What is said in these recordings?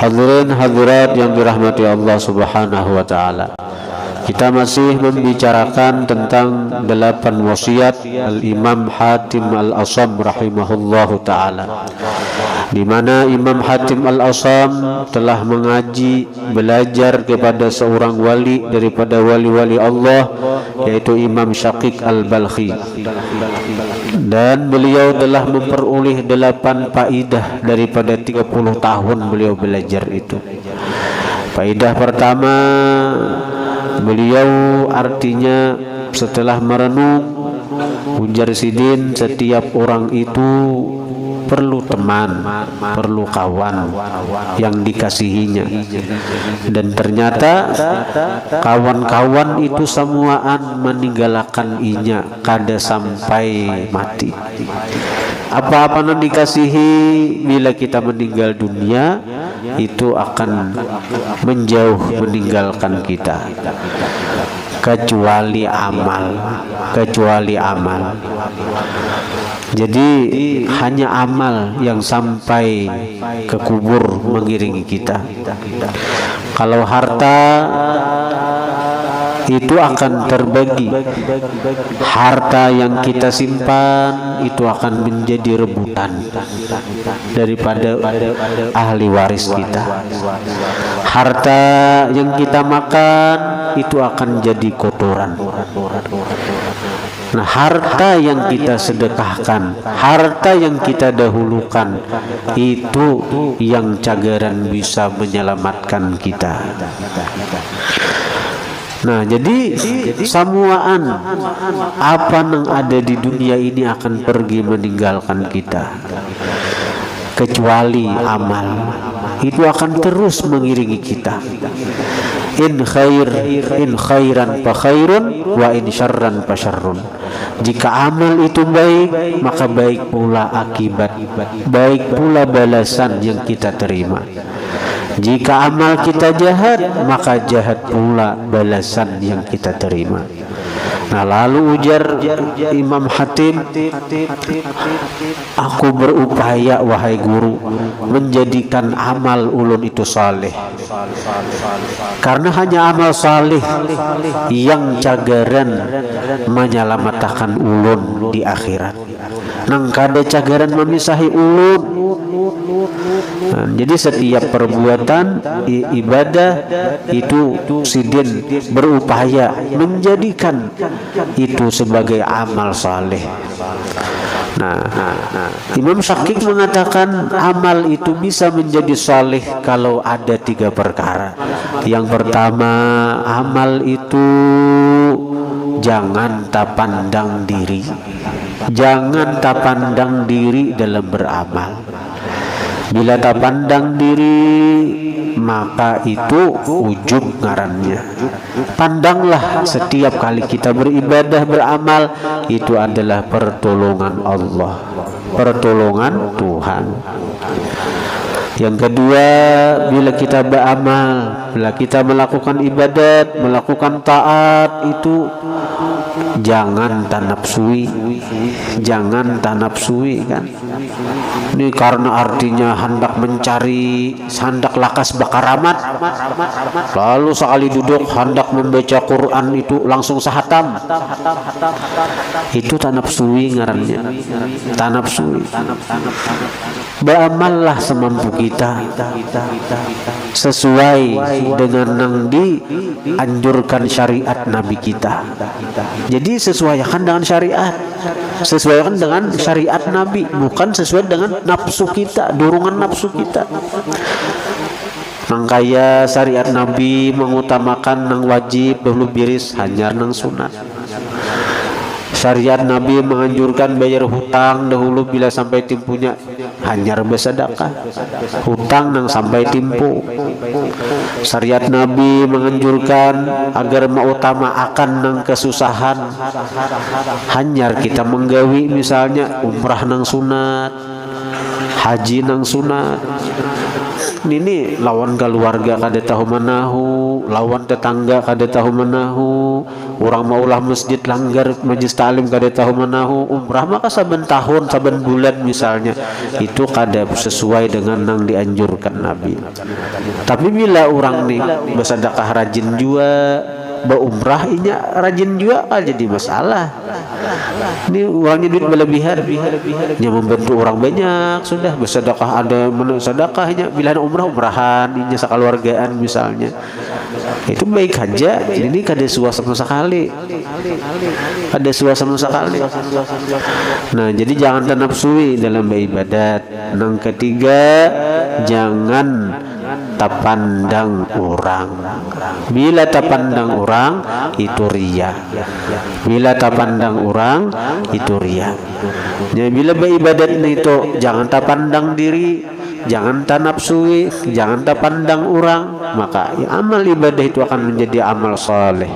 Hadirin hadirat yang dirahmati Allah Subhanahu wa taala. Kita masih membicarakan tentang 8 wasiat Al-Imam Hatim Al-Asam rahimahullahu taala, di mana Imam Hatim Al-Asam telah mengaji, belajar kepada seorang wali daripada wali-wali Allah, yaitu Imam Syaqiq Al-Balkhi, dan beliau telah memperoleh 8 faidah daripada 30 tahun beliau belajar itu. Faidah pertama, beliau artinya setelah merenung, ujar Sidin, setiap orang itu perlu teman, perlu kawan yang dikasihinya, dan ternyata kawan-kawan itu semuaan meninggalkan inya kada sampai mati. Apa-apa yang dikasihi bila kita meninggal dunia itu akan menjauh meninggalkan kita, kecuali amal. Jadi hanya amal yang sampai ke kubur mengiringi kita. Kalau harta itu akan terbagi, harta yang kita simpan itu akan menjadi rebutan daripada ahli waris kita. Harta yang kita makan itu akan jadi kotoran. Nah, harta yang kita sedekahkan, harta yang kita dahulukan, itu yang cagaran bisa menyelamatkan kita. Nah, jadi semuaan apa yang ada di dunia ini akan pergi meninggalkan kita, kecuali amal. Itu akan terus mengiringi kita. In khairan fa khairun wa in syarran fa syarrun. Jika amal itu baik, maka baik pula akibat, baik pula balasan yang kita terima. Jika amal kita jahat, maka jahat pula balasan yang kita terima. Nah, lalu ujar Imam Hatim, aku berupaya wahai guru menjadikan amal ulun itu saleh, karena hanya amal saleh yang cagaran menyelamatkan ulun di akhirat. Nang kada cagaran memisahi ulun. Nah, jadi setiap perbuatan ibadah itu Sidin berupaya menjadikan itu sebagai amal saleh. Nah, Imam Syaqiq mengatakan amal itu bisa menjadi saleh kalau ada 3 perkara. Yang pertama, amal itu jangan tak pandang diri. Jangan tak pandang diri dalam beramal. Bila tak pandang diri, maka itu ujub ngarannya. Pandanglah setiap kali kita beribadah, beramal, itu adalah pertolongan Allah, pertolongan Tuhan. Yang kedua, bila kita beramal, bila kita melakukan ibadat, melakukan taat, itu jangan tanapsui, jangan tanapsui kan. Ini karena artinya hendak mencari, hendak lakas bakaramat, lalu sekali duduk hendak membaca Quran itu langsung sahatam. Itu tanapsui ngarannya, tanapsui. Beramallah semampu kita sesuai dengan yang dianjurkan syariat Nabi kita. Jadi sesuaikan dengan syariat, sesuaikan dengan syariat Nabi, bukan sesuai dengan nafsu kita, dorongan nafsu kita. Nang kaya syariat Nabi mengutamakan nang wajib dahulu biris hanyar nang sunat. Syariat Nabi menganjurkan bayar hutang dahulu bila sampai timpunya hanyar bersedekah. Hutang nang sampai timpu. Syariat Nabi menganjurkan agar mengutamakan nang kesusahan. Hanyar kita menggawi misalnya umrah nang sunat, haji nang sunat. ini lawan keluarga kada tahu manahu, lawan tetangga kada tahu manahu, orang mau ulah masjid langgar majlis taklim kada tahu manahu, umrah maka saben tahun saben bulan misalnya, itu kada sesuai dengan yang dianjurkan Nabi. Tapi bila orang nih bersedekah rajin juga, berumrah inya rajin juga kan jadi masalah. Ini orangnya duit berlebihan, dia membantu orang banyak, sudah bersedekah, ada sedekahnya, bila umrahan inya sekeluargaan misalnya, itu baik aja. Ini kada suasana sekali, ada suasana sekali. Nah, jadi jangan tanapsui dalam beribadat. Yang ketiga, jangan tapandang orang. Bila tapandang orang itu riya. Bila tapandang orang itu riya. Jadi bila beribadat itu jangan tapandang diri, jangan tanapsui, jangan tapandang orang, maka amal ibadah itu akan menjadi amal saleh.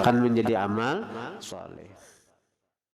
Akan menjadi amal saleh.